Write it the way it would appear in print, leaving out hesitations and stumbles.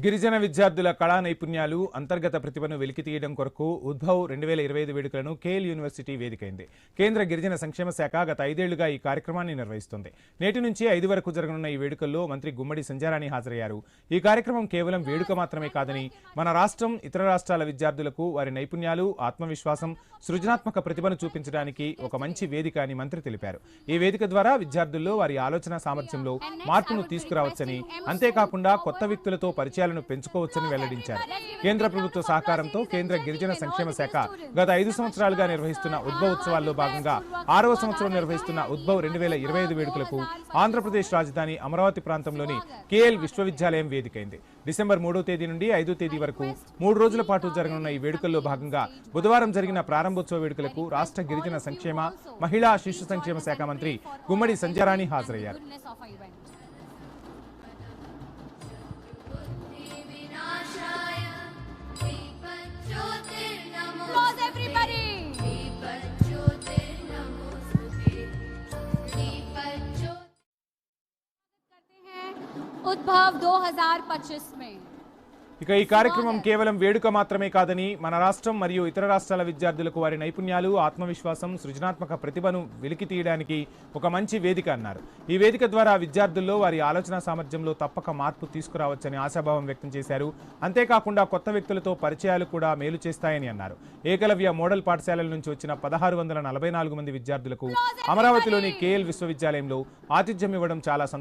గిరిజన విద్యార్థుల కళా నైపుణ్యాలు అంతర్గత ప్రతిభను వెలికితీయడం కొరకు ఉద్భవ్ 2025 వేడుకలను కేఎల్ యూనివర్సిటీ వేదికైంది. కేంద్ర గిరిజన సంక్షేమ శాఖ గత 5 ఏళ్లుగా ఈ కార్యక్రమాన్ని నిర్వహిస్తుంది. నేటి నుంచి 5 వరకు జరగనున్న ఈ వేడుకల్లో మంత్రి గుమ్మడి సంధ్యారాణి హాజరయ్యారు. ఈ కార్యక్రమం కేవలం వేడుక మాత్రమే కాదని మన రాష్ట్రం, ఇతర రాష్ట్రాల విద్యార్థులకు వారి నైపుణ్యాలు, ఆత్మవిశ్వాసం, సృజనాత్మక ప్రతిభను చూపించడానికి ఒక మంచి వేదిక అని మంత్రి తెలిపారు. ఈ వేదిక ద్వారా విద్యార్థుల్లో వారి ఆలోచన సామర్థ్యంలో మార్పును తీసుకురావచ్చని, అంతేకాకుండా కొత్త వ్యక్తులతో పరిచయాలను పెంచుకోవచ్చని వెల్లడించారు. కేంద్ర ప్రభుత్వ సహకారంతో కేంద్ర గిరిజన సంక్షేమ శాఖ గత 5 సంవత్సరాలుగా నిర్వహిస్తున్న ఉద్భవ్ ఉత్సవాల్లో భాగంగా 6వ సంవత్సరం నిర్వహిస్తున్న ఉద్భవ్ 2025 వేడుకలకు ఆంధ్రప్రదేశ్ రాజధాని అమరావతి ప్రాంతంలోని కేఎల్ విశ్వవిద్యాలయం వేదికైంది. డిసెంబర్ 3వ తేదీ నుండి 5వ తేదీ వరకు 3 రోజుల పాటు జరగనున్న ఈ వేడుకల్లో భాగంగా బుధవారం జరిగిన ప్రారంభోత్సవ వేడుకలకు రాష్ట్ర గిరిజన సంక్షేమ, మహిళా శిశు సంక్షేమ శాఖ మంత్రి గుమ్మడి సంధ్యారాణి హాజరయ్యారు. उद्भव 2025 में ఇక ఈ కార్యక్రమం కేవలం వేడుక మాత్రమే కాదని మన రాష్ట్రం మరియు ఇతర రాష్ట్రాల విద్యార్థులకు వారి నైపుణ్యాలు, ఆత్మవిశ్వాసం, సృజనాత్మక ప్రతిభను వెలికి తీయడానికి ఒక మంచి వేదిక అన్నారు. ఈ వేదిక ద్వారా విద్యార్థుల్లో వారి ఆలోచన సామర్థ్యంలో తప్పక మార్పు తీసుకురావచ్చని ఆశాభావం వ్యక్తం చేశారు. అంతేకాకుండా కొత్త వ్యక్తులతో పరిచయాలు కూడా మేలు చేస్తాయని అన్నారు. ఏకలవ్య మోడల్ పాఠశాలల నుంచి వచ్చిన 1644 మంది విద్యార్థులకు అమరావతిలోని కేఎల్ విశ్వవిద్యాలయంలో ఆతిథ్యం ఇవ్వడం చాలా